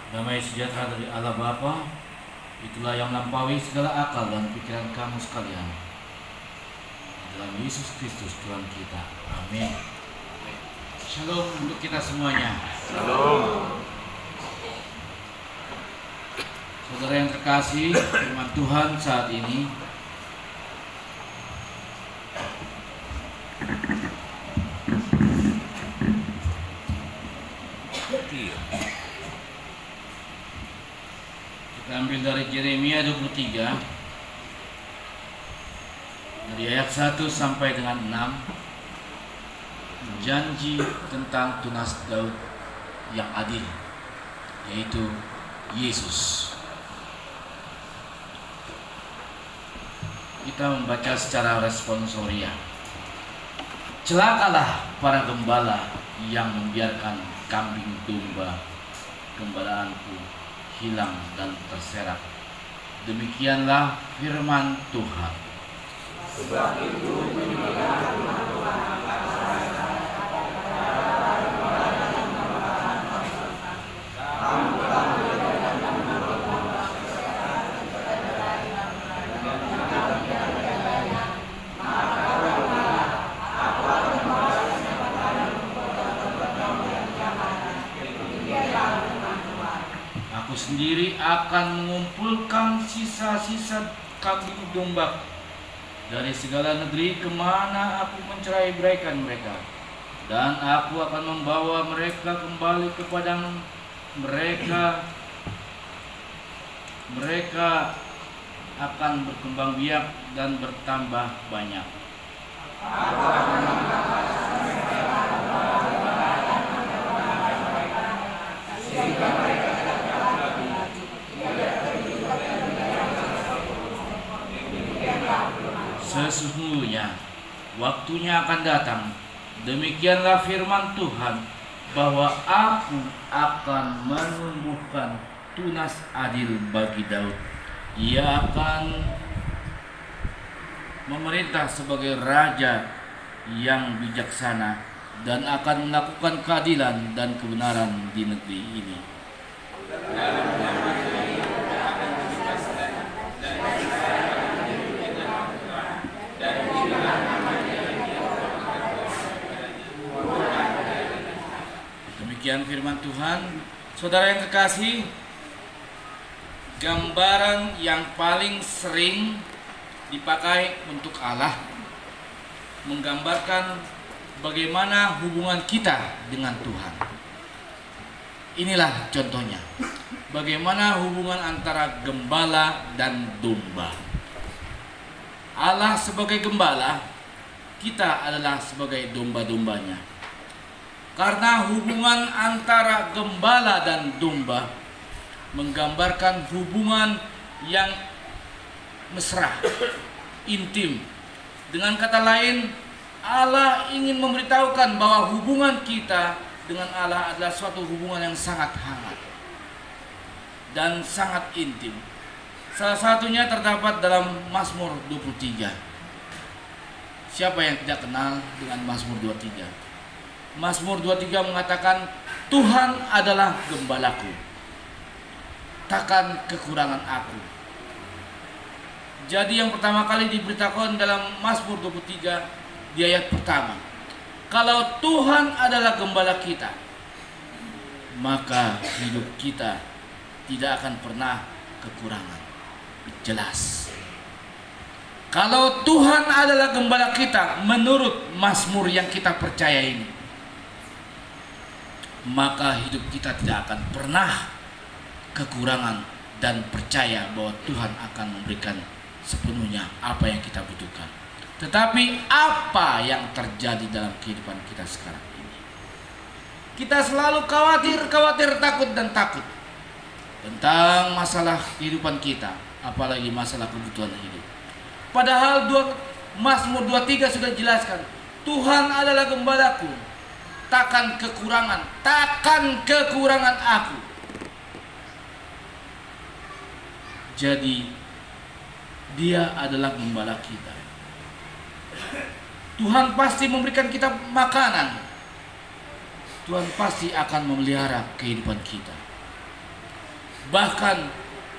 Damai sejahtera dari Allah Bapa, itulah yang melampaui segala akal dan pikiran kamu sekalian, dalam Yesus Kristus Tuhan kita. Amin. Shalom untuk kita semuanya. Shalom. Saudara yang terkasih, firman Tuhan saat ini kita ambil dari Yeremia 23 dari ayat 1 sampai dengan 6, janji tentang tunas Daud yang adil, yaitu Yesus. Kita membaca secara responsoria. Celakalah para gembala yang membiarkan kambing domba gembalaanku hilang dan terserak. Demikianlah firman Tuhan. Sebab itu beginilah firman Tuhan. Sendiri akan mengumpulkan sisa-sisa kambing domba dari segala negeri kemana aku mencerai beraikan mereka, dan aku akan membawa mereka kembali ke padang mereka. Mereka akan berkembang biak dan bertambah banyak. Sesungguhnya waktunya akan datang, demikianlah firman Tuhan, bahwa aku akan menumbuhkan tunas adil bagi Daud. Ia akan memerintah sebagai raja yang bijaksana dan akan melakukan keadilan dan kebenaran di negeri ini. Demikian firman Tuhan. Saudara yang terkasih, gambaran yang paling sering dipakai untuk Allah menggambarkan bagaimana hubungan kita dengan Tuhan. Inilah contohnya, bagaimana hubungan antara gembala dan domba. Allah sebagai gembala, kita adalah sebagai domba-dombanya. Karena hubungan antara gembala dan domba menggambarkan hubungan yang mesra, intim. Dengan kata lain, Allah ingin memberitahukan bahwa hubungan kita dengan Allah adalah suatu hubungan yang sangat hangat dan sangat intim. Salah satunya terdapat dalam Mazmur 23. Siapa yang tidak kenal dengan Mazmur 23? Mazmur 23 mengatakan, Tuhan adalah gembalaku, takkan kekurangan aku. Jadi yang pertama kali diberitakan dalam Mazmur 23 di ayat pertama, kalau Tuhan adalah gembala kita, maka hidup kita tidak akan pernah kekurangan. Jelas. Kalau Tuhan adalah gembala kita, menurut Mazmur yang kita percaya ini, maka hidup kita tidak akan pernah kekurangan, dan percaya bahwa Tuhan akan memberikan sepenuhnya apa yang kita butuhkan. Tetapi apa yang terjadi dalam kehidupan kita sekarang ini? Kita selalu khawatir, takut dan takut tentang masalah kehidupan kita, apalagi masalah kebutuhan hidup. Padahal Mazmur 23 sudah jelaskan, Tuhan adalah gembalaku, takkan kekurangan aku. Jadi Dia adalah gembala kita. Tuhan pasti memberikan kita makanan. Tuhan pasti akan memelihara kehidupan kita. Bahkan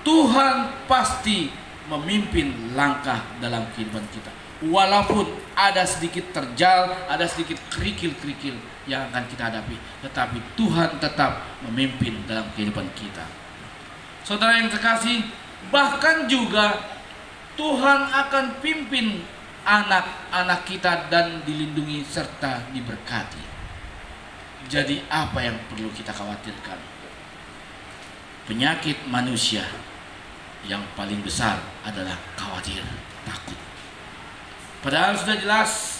Tuhan pasti memimpin langkah dalam kehidupan kita. Walaupun ada sedikit terjal, ada sedikit kerikil-kerikil yang akan kita hadapi, tetapi Tuhan tetap memimpin dalam kehidupan kita. Saudara yang terkasih, bahkan juga Tuhan akan pimpin anak-anak kita dan dilindungi serta diberkati. Jadi apa yang perlu kita khawatirkan? Penyakit manusia yang paling besar adalah khawatir, takut. Padahal sudah jelas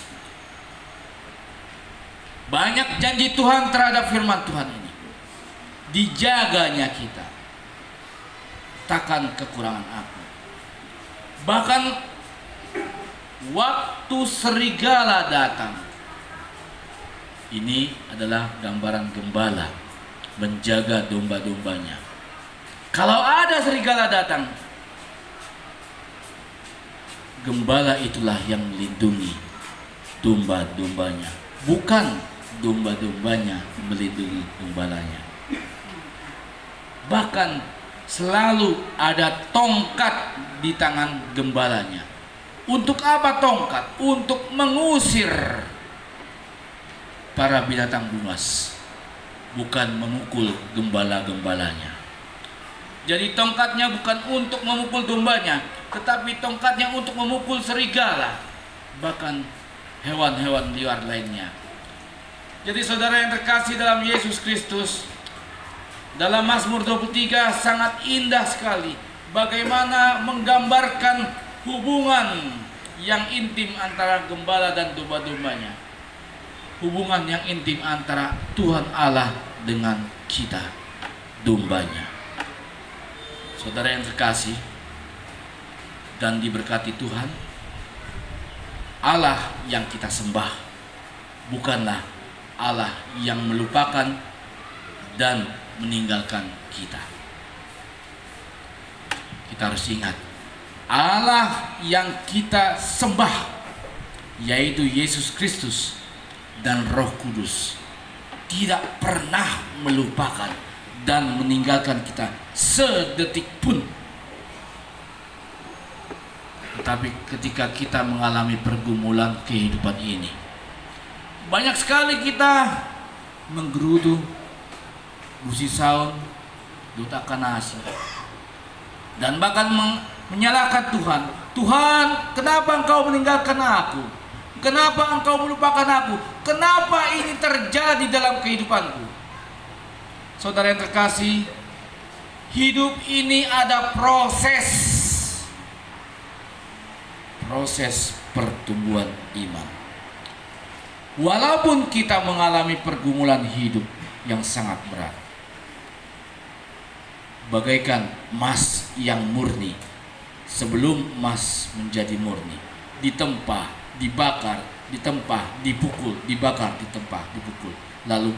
banyak janji Tuhan terhadap firman Tuhan ini. Dijaganya kita, takkan kekurangan apa. Bahkan waktu serigala datang, ini adalah gambaran gembala menjaga domba-dombanya. Kalau ada serigala datang, gembala itulah yang melindungi domba-dombanya, bukan domba-dombanya melindungi gembalanya. Bahkan selalu ada tongkat di tangan gembalanya. Untuk apa tongkat? Untuk mengusir para binatang buas, bukan memukul gembala-gembalanya. Jadi tongkatnya bukan untuk memukul dombanya, tetapi tongkatnya untuk memukul serigala, bahkan hewan-hewan liar lainnya. Jadi saudara yang terkasih dalam Yesus Kristus, dalam Mazmur 23 sangat indah sekali bagaimana menggambarkan hubungan yang intim antara gembala dan domba-dombanya. Hubungan yang intim antara Tuhan Allah dengan kita, dombanya. Saudara yang terkasih dan diberkati Tuhan, Allah yang kita sembah bukanlah Allah yang melupakan dan meninggalkan kita. Kita harus ingat, Allah yang kita sembah, yaitu Yesus Kristus dan Roh Kudus, tidak pernah melupakan dan meninggalkan kita sedetik pun. Tetapi ketika kita mengalami pergumulan kehidupan ini, banyak sekali kita menggerutu, busi saun, dutakan nasi, dan bahkan menyalahkan Tuhan. Tuhan, kenapa engkau meninggalkan aku? Kenapa engkau melupakan aku? Kenapa ini terjadi dalam kehidupanku? Saudara yang terkasih, hidup ini ada proses pertumbuhan iman. Walaupun kita mengalami pergumulan hidup yang sangat berat, bagaikan emas yang murni, sebelum emas menjadi murni, ditempa, dibakar, ditempa, dipukul, dibakar, ditempa, dipukul, lalu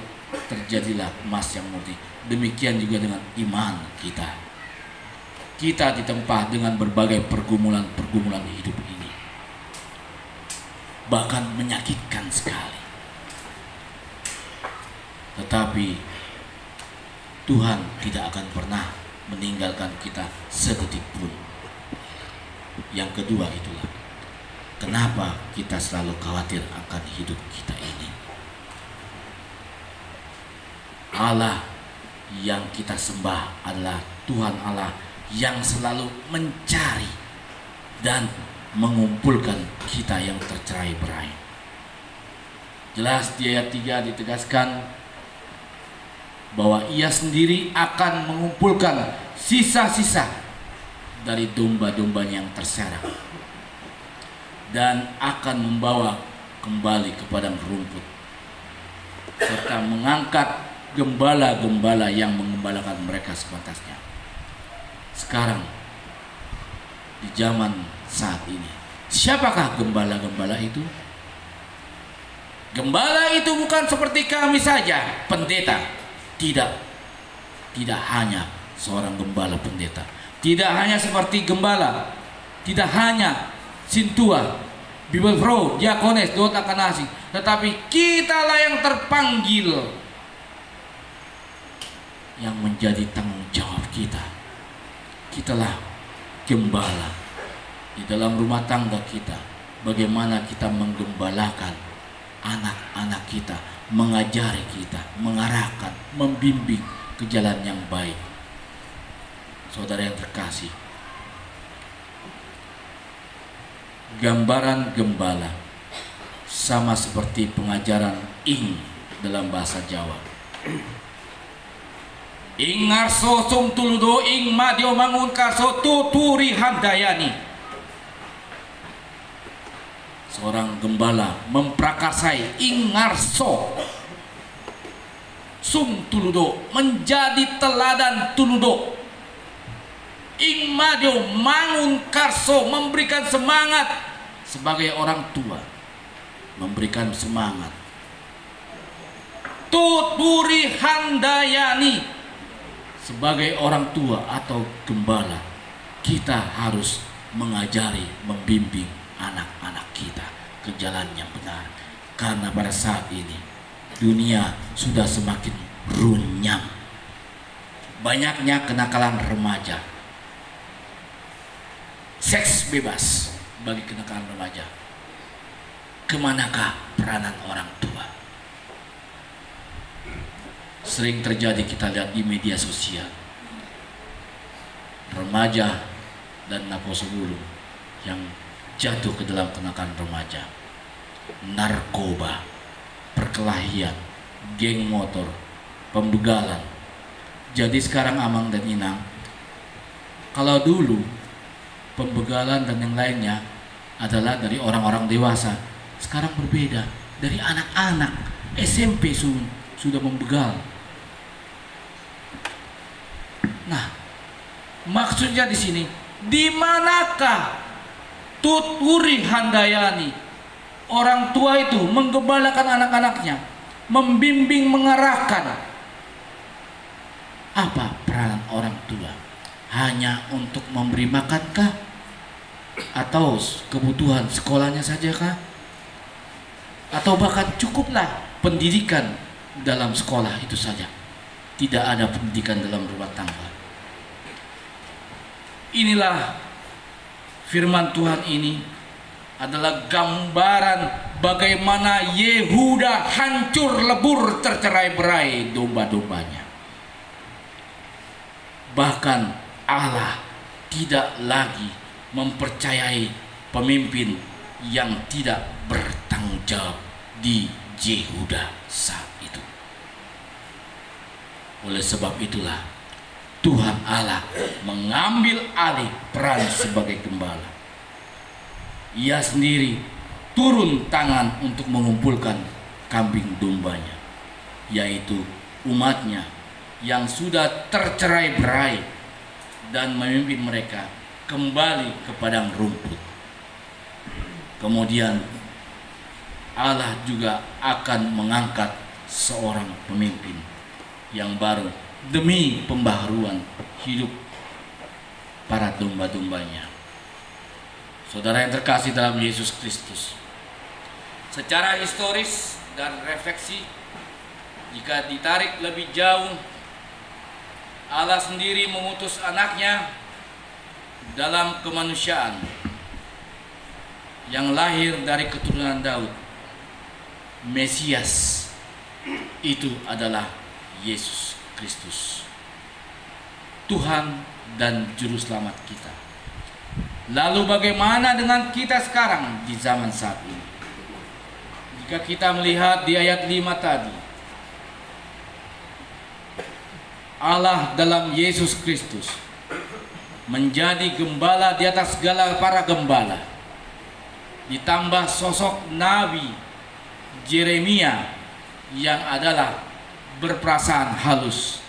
terjadilah emas yang murni. Demikian juga dengan iman kita. Kita ditempa dengan berbagai pergumulan hidup ini, bahkan menyakitkan sekali. Tetapi Tuhan tidak akan pernah meninggalkan kita sedetik pun. Yang kedua itulah kenapa kita selalu khawatir akan hidup kita ini. Allah yang kita sembah adalah Tuhan Allah yang selalu mencari dan mengumpulkan kita yang tercerai-berai. Jelas di ayat 3 ditegaskan bahwa Ia sendiri akan mengumpulkan sisa-sisa dari domba-dombanya yang terserak dan akan membawa kembali ke padang rumput, serta mengangkat gembala-gembala yang mengembalakan mereka sepantasnya. Sekarang di zaman saat ini, siapakah gembala-gembala itu? Gembala itu bukan seperti kami saja, pendeta. Tidak hanya seorang gembala pendeta, tidak hanya seperti gembala, tidak hanya sintua, Bible Pro, diakones, dota kanasi, tetapi kitalah yang terpanggil, yang menjadi tanggung jawab kita Kitalah gembala di dalam rumah tangga kita. Bagaimana kita menggembalakan anak-anak kita, mengajari kita, mengarahkan, membimbing ke jalan yang baik. Saudara yang terkasih, gambaran gembala sama seperti pengajaran ing dalam bahasa Jawa. Ing ngarso sum tuludo ing madyo mangun karso tuturi handayani. Seorang gembala memprakarsai ing ngarso sum tuludo, menjadi teladan tuludo. Ing madyo mangun karso, memberikan semangat sebagai orang tua, memberikan semangat. Tuturi handayani, sebagai orang tua atau gembala, kita harus mengajari, membimbing anak-anak kita ke jalan yang benar. Karena pada saat ini dunia sudah semakin runyam, banyaknya kenakalan remaja, seks bebas bagi kenakalan remaja. Kemanakah peranan orang tua? Sering terjadi, kita lihat di media sosial, remaja dan Naposebulu yang jatuh ke dalam kenakalan remaja, narkoba, perkelahian, geng motor, pembegalan. Jadi sekarang Amang dan Inang, kalau dulu pembegalan dan yang lainnya adalah dari orang-orang dewasa, sekarang berbeda, dari anak-anak SMP sudah membegal. Nah, maksudnya di sini, di manakah tuturi handayani? Orang tua itu menggembalakan anak-anaknya, membimbing, mengarahkan. Apa peran orang tua? Hanya untuk memberi makankah? Atau kebutuhan sekolahnya sajakah? Atau bahkan cukuplah pendidikan dalam sekolah itu saja, tidak ada pendidikan dalam rumah tangga? Inilah firman Tuhan ini adalah gambaran bagaimana Yehuda hancur lebur, tercerai-berai domba-dombanya. Bahkan Allah tidak lagi mempercayai pemimpin yang tidak bertanggung jawab di Yehuda saat itu. Oleh sebab itulah Tuhan Allah mengambil alih peran sebagai gembala. Ia sendiri turun tangan untuk mengumpulkan kambing dombanya, yaitu umatnya yang sudah tercerai-berai, dan memimpin mereka kembali ke padang rumput. Kemudian Allah juga akan mengangkat seorang pemimpin yang baru demi pembaharuan hidup para domba-dombanya. Saudara yang terkasih dalam Yesus Kristus, secara historis dan refleksi, jika ditarik lebih jauh, Allah sendiri mengutus anaknya dalam kemanusiaan yang lahir dari keturunan Daud. Mesias itu adalah Yesus Kristus, Tuhan dan Juru Selamat kita. Lalu bagaimana dengan kita sekarang di zaman saat ini? Jika kita melihat di ayat 5 tadi, Allah dalam Yesus Kristus menjadi gembala di atas segala para gembala, ditambah sosok Nabi Yeremia yang adalah berperasaan halus,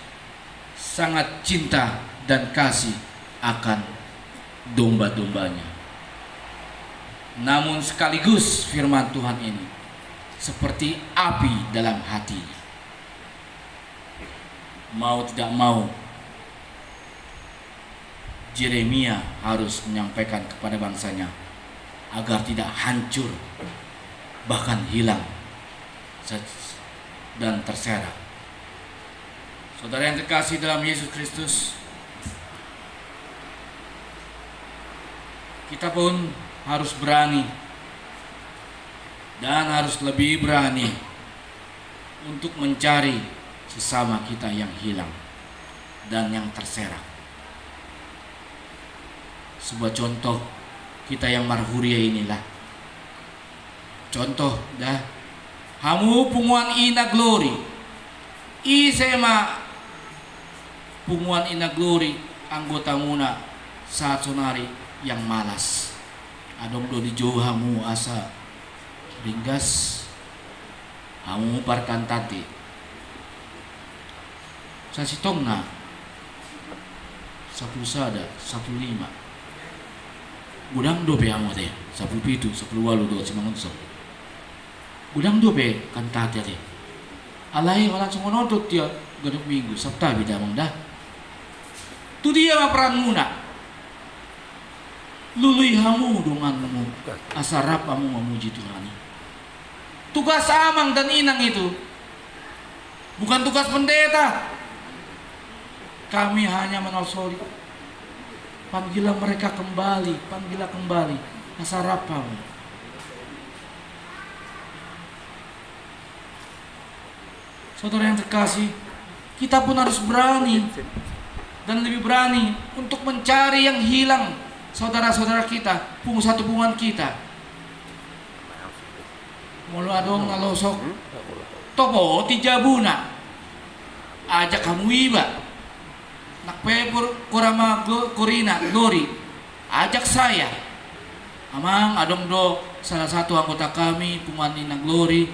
sangat cinta dan kasih akan domba-dombanya. Namun sekaligus firman Tuhan ini seperti api dalam hatinya. Mau tidak mau, Yeremia harus menyampaikan kepada bangsanya agar tidak hancur, bahkan hilang dan terserak. Saudara yang terkasih dalam Yesus Kristus, kita pun harus berani dan harus lebih berani untuk mencari sesama kita yang hilang dan yang terserak. Sebuah contoh kita yang marhuria inilah contoh dah hamu punguan ina glory isema punguan ina glory anggota muna saat sonari yang malas adong do di jauh hamu asa ringgas hamu parkan tati sa sitong na 10 sada 15 gudang do pe hamu te 17 10 walu do simangunso gudang do pe kan tati te alai orang semua nonton dia gaduk minggu sabta bida mang dah tu dia ma peran muna lului hamu donganmu asarap kamu memuji Tuhan. Tugas amang dan inang itu bukan tugas pendeta. Kami hanya menosori. Panggillah mereka kembali, panggillah kembali asarap kamu. Saudara yang terkasih, kita pun harus berani dan lebih berani untuk mencari yang hilang. Saudara-saudara kita, satu pungan kita. Mulu adong nalosok topo tijabuna ajak kamu iba nakpepur kurama kurina glory ajak saya amang adong do salah satu anggota kami pungan ina glory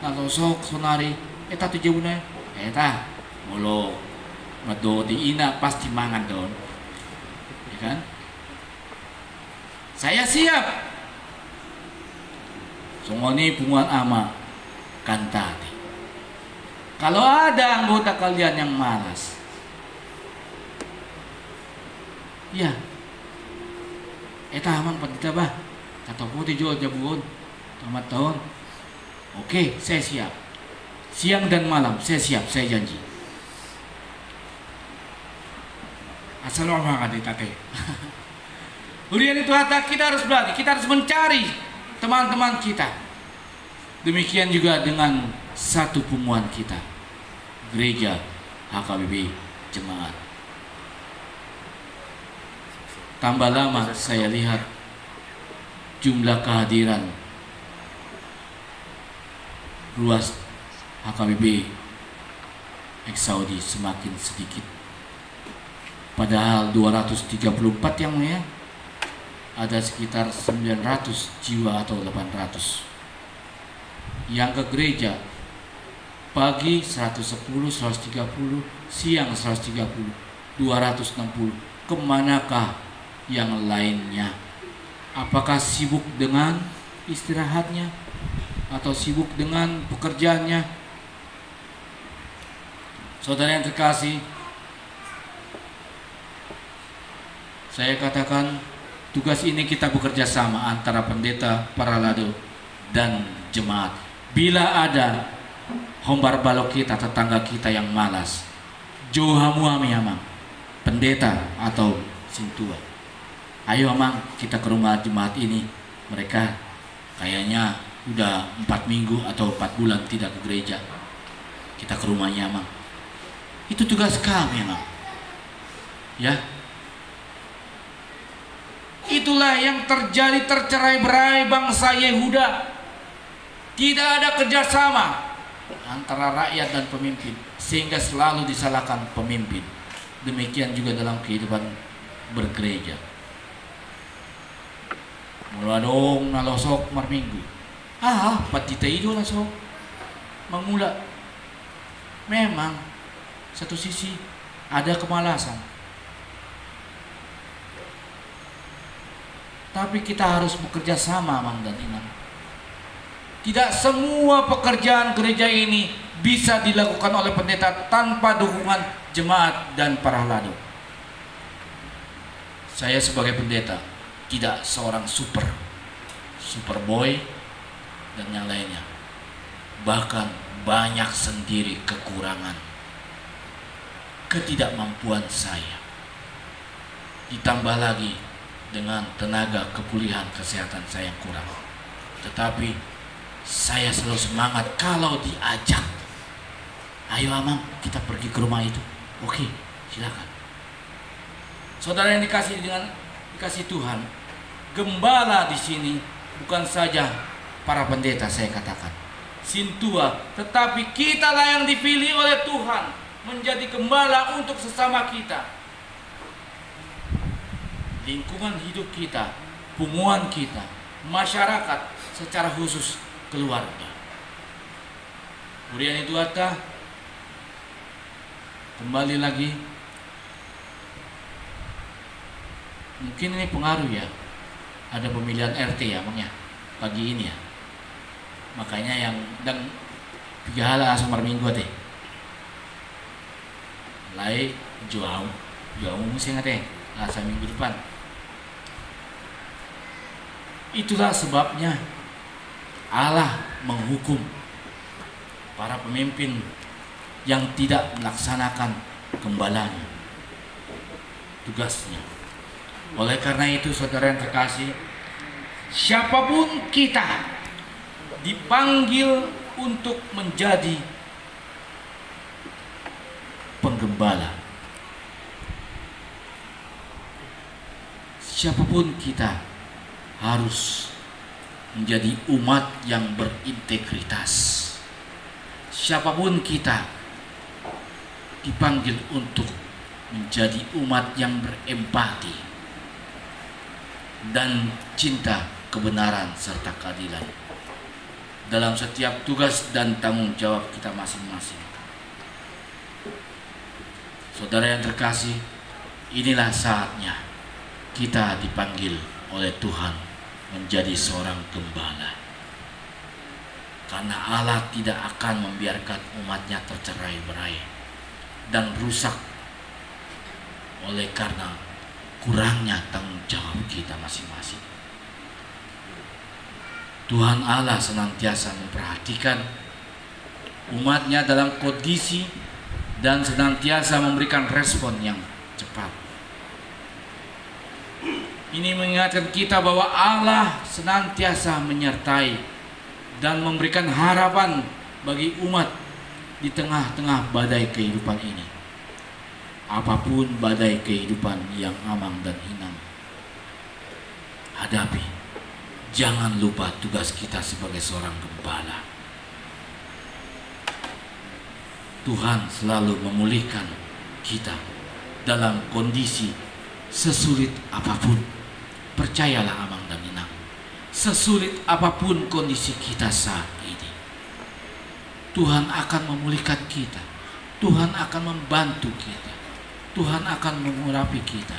nalosok sonari eta tijabuna eta mulu mado di ina pasti mangan don ya kan. Saya siap. Semua ini punguan ama kantati. Kalau ada anggota kalian yang malas, ya, eta amang pendeta bah, kata putih jual jabuon, tamat tahun. Oke, saya siap. Siang dan malam saya siap, saya janji. Assalamualaikum warahmatullahi wabarakatuh. Hurian itu hata kita harus berani, kita harus mencari teman-teman kita. Demikian juga dengan satu punguan kita, gereja HKBP Jemaat. Tambah lama saya lihat jumlah kehadiran ruas HKBP Saudi semakin sedikit. Padahal 234 yang mulia ada sekitar 900 jiwa atau 800 yang ke gereja pagi 110, 130, siang 130, 260. Kemanakah yang lainnya? Apakah sibuk dengan istirahatnya atau sibuk dengan pekerjaannya? Saudara yang terkasih, saya katakan tugas ini kita bekerja sama antara pendeta, para lado, dan jemaat. Bila ada hombar balok kita, tetangga kita yang malas, jauh hamu ami amang, pendeta atau sintua, ayo amang kita ke rumah jemaat ini. Mereka kayaknya udah 4 minggu atau 4 bulan tidak ke gereja. Kita ke rumahnya amang. Itu tugas kami amang. Ya. Itulah yang terjadi tercerai-berai bangsa Yehuda. Tidak ada kerjasama antara rakyat dan pemimpin, sehingga selalu disalahkan pemimpin. Demikian juga dalam kehidupan bergereja. Mula dong nalosok mar minggu. Patita itu lasok mengula. Memang satu sisi ada kemalasan, tapi kita harus bekerja sama, Mang dan Inang. Tidak semua pekerjaan gereja ini bisa dilakukan oleh pendeta tanpa dukungan jemaat dan para lado. Saya sebagai pendeta tidak seorang super boy dan yang lainnya. Bahkan banyak sendiri kekurangan, ketidakmampuan saya. Ditambah lagi dengan tenaga kepulihan kesehatan saya yang kurang. Tetapi saya selalu semangat kalau diajak. Ayo Amang, kita pergi ke rumah itu. Oke, silakan. Saudara yang dikasih Tuhan, gembala di sini bukan saja para pendeta, saya katakan, sintua, tetapi kitalah yang dipilih oleh Tuhan menjadi gembala untuk sesama kita. Lingkungan hidup kita, punguan kita, masyarakat, secara khusus keluarga. Kemudian itu kembali lagi, mungkin ini pengaruh ya, ada pemilihan RT ya Bang ya, pagi ini ya. Makanya yang dan pihala asal minggu teh mulai jauh mesti nggak asa minggu depan. Itulah sebabnya Allah menghukum para pemimpin yang tidak melaksanakan gembalanya, tugasnya. Oleh karena itu saudara yang terkasih, siapapun kita dipanggil untuk menjadi penggembala. Siapapun kita harus menjadi umat yang berintegritas. Siapapun kita dipanggil untuk menjadi umat yang berempati dan cinta kebenaran serta keadilan dalam setiap tugas dan tanggung jawab kita masing-masing. Saudara yang terkasih, inilah saatnya kita dipanggil oleh Tuhan menjadi seorang gembala. Karena Allah tidak akan membiarkan umatnya tercerai-berai dan rusak oleh karena kurangnya tanggung jawab kita masing-masing. Tuhan Allah senantiasa memperhatikan umatnya dalam kondisi dan senantiasa memberikan respon yang cepat. Ini mengingatkan kita bahwa Allah senantiasa menyertai dan memberikan harapan bagi umat di tengah-tengah badai kehidupan ini. Apapun badai kehidupan yang amang dan inang hadapi, jangan lupa tugas kita sebagai seorang gembala. Tuhan selalu memulihkan kita dalam kondisi sesulit apapun. Percayalah amang dan inang, sesulit apapun kondisi kita saat ini, Tuhan akan memulihkan kita. Tuhan akan membantu kita. Tuhan akan mengurapi kita.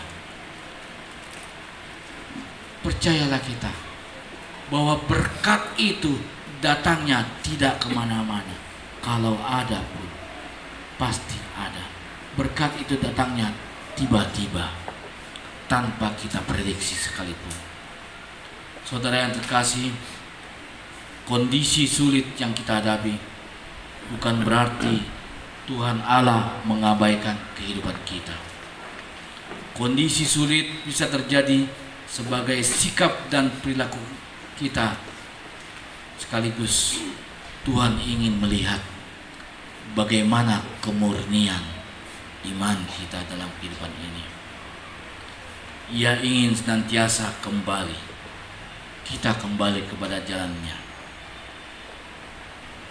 Percayalah kita bahwa berkat itu datangnya tidak kemana-mana. Kalau ada pun pasti ada. Berkat itu datangnya tiba-tiba tanpa kita prediksi sekalipun. Saudara yang terkasih, kondisi sulit yang kita hadapi bukan berarti Tuhan Allah mengabaikan kehidupan kita. Kondisi sulit bisa terjadi sebagai sikap dan perilaku kita. Sekaligus Tuhan ingin melihat bagaimana kemurnian iman kita dalam kehidupan ini. Ia ingin senantiasa kita kembali kepada jalannya.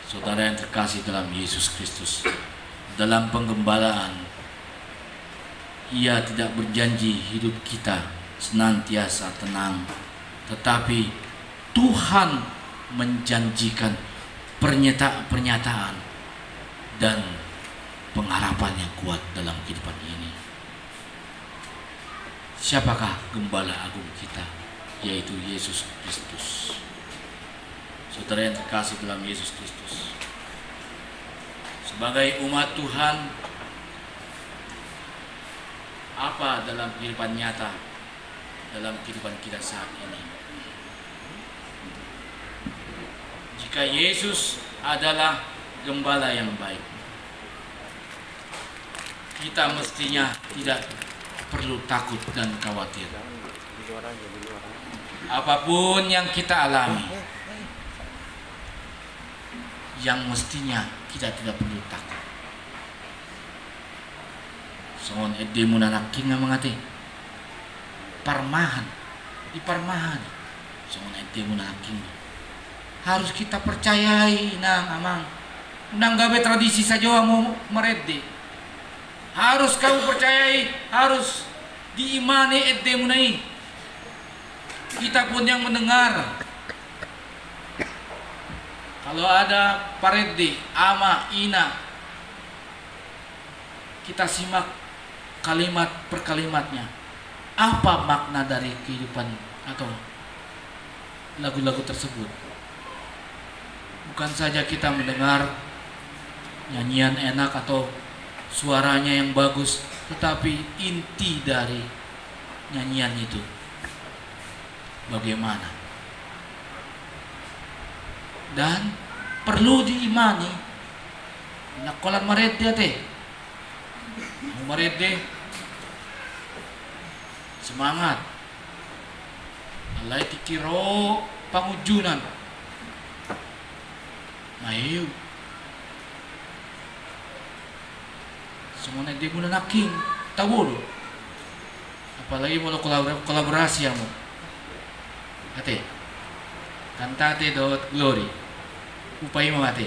Saudara yang terkasih dalam Yesus Kristus, dalam penggembalaan, Ia tidak berjanji hidup kita senantiasa tenang, tetapi Tuhan menjanjikan pernyataan dan pengharapan yang kuat dalam kehidupan ini. Siapakah gembala agung kita? Yaitu Yesus Kristus. Saudara yang terkasih dalam Yesus Kristus, sebagai umat Tuhan, apa dalam kehidupan nyata, dalam kehidupan kita saat ini? Jika Yesus adalah gembala yang baik, kita mestinya tidak perlu takut dan khawatir. Apapun yang kita alami, yang mestinya kita tidak perlu takut. Songon ede munanaking nga mga te. Parmahan, diparmahan. Songon ede munanaking. Harus kita percayai nang amang. Nang gabe tradisi sa Jawa mo marede. Harus kamu percayai, harus diimani ede munai. Kita pun yang mendengar. Kalau ada parede, ama, ina, kita simak kalimat per kalimatnya. Apa makna dari kehidupan atau lagu-lagu tersebut? Bukan saja kita mendengar nyanyian enak atau suaranya yang bagus, tetapi inti dari nyanyian itu bagaimana? Dan perlu diimani. Nakolan marede ate. Marede semangat. Alay tikiro pangujunan. Mayu. Semuanya dia muna naking tawuro. Apalagi mau kolaborasi mo. Ate. Cantate dot glory. Upay mo ate.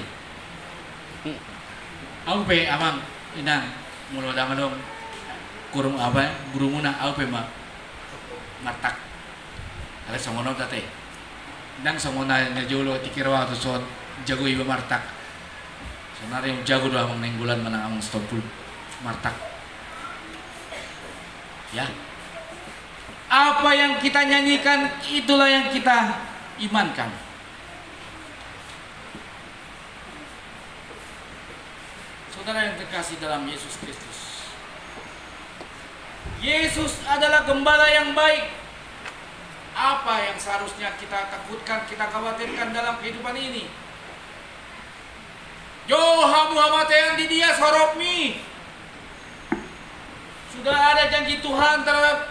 Ako pe amang inang mulo dama dong kurung apa guru muna ako pe martak. Ala songono tate. Nang songona na julo tikirawa to son jago iba martak. Sonari yung jago do amang nenggulan manang amang stopul martak. Ya. Apa yang kita nyanyikan itulah yang kita imankan. Saudara yang terkasih dalam Yesus Kristus, Yesus adalah gembala yang baik. Apa yang seharusnya kita takutkan, kita khawatirkan dalam kehidupan ini? Jo hamu hamatean di dia sorokmi. Sudah ada janji Tuhan terhadap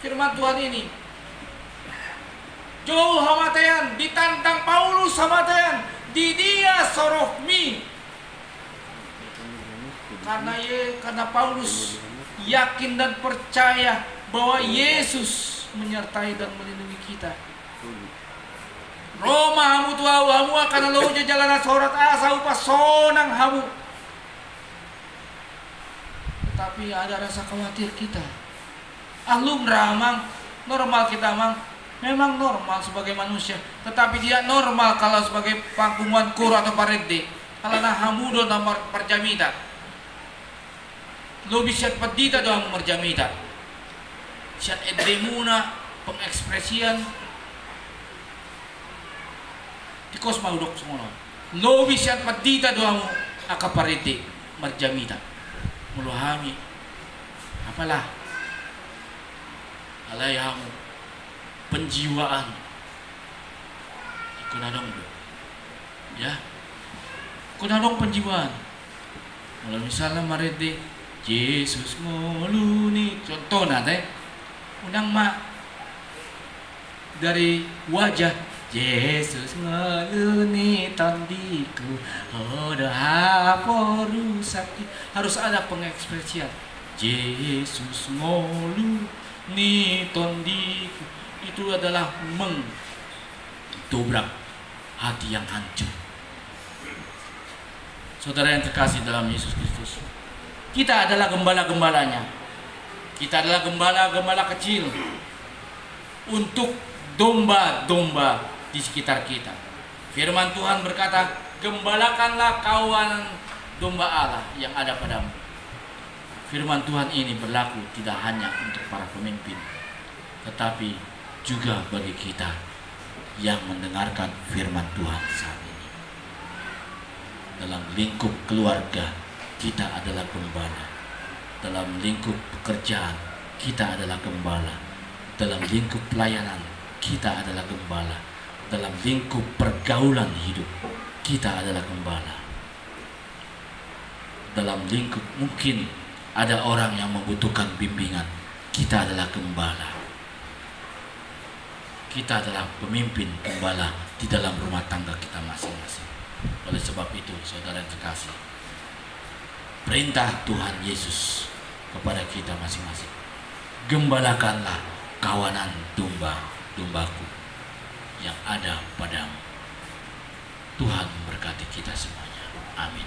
firman Tuhan ini. Jo hamatean ditantang Paulus hamatean di dia sorokmi. Karena Paulus yakin dan percaya bahwa Yesus menyertai dan melindungi kita. Roma hamu tuau hamu akan lalu jalan sorat asa upah sonang hamu. Tetapi ada rasa khawatir kita. Ahlum ramang normal kita mang memang normal sebagai manusia, tetapi dia normal kalau sebagai pangkungan kur atau parede. Kalau nah hamu do nomor perjamita. Lo bisa pedita doang merjamita. Siat edemuna pengekspresian tikos maudok semua. Lo bisa pedita doang akaparite merjamita. Muluhami apalah alayamu penjiwaan ikunadong do. Ya. Kunadong penjiwaan. Kalau misalnya marede Yesus moluni, contoh nate, undang mak dari wajah Yesus moluni tandiku, ada apa rusakti, harus ada pengekspresian. Yesus moluni tandiku, itu adalah mendobrak hati yang hancur. Saudara yang terkasih dalam Yesus Kristus, kita adalah gembala-gembalanya. Kita adalah gembala-gembala kecil untuk domba-domba di sekitar kita. Firman Tuhan berkata, gembalakanlah kawan domba Allah yang ada padamu. Firman Tuhan ini berlaku tidak hanya untuk para pemimpin, tetapi juga bagi kita yang mendengarkan firman Tuhan saat ini. Dalam lingkup keluarga, kita adalah gembala. Dalam lingkup pekerjaan, kita adalah gembala. Dalam lingkup pelayanan, kita adalah gembala. Dalam lingkup pergaulan hidup, kita adalah gembala. Dalam lingkup mungkin ada orang yang membutuhkan bimbingan, kita adalah gembala. kita adalah pemimpin gembala di dalam rumah tangga kita masing-masing. Oleh sebab itu, saudara yang terkasih, perintah Tuhan Yesus kepada kita masing-masing, gembalakanlah kawanan domba-dombaku yang ada padamu. Tuhan memberkati kita semuanya. Amin.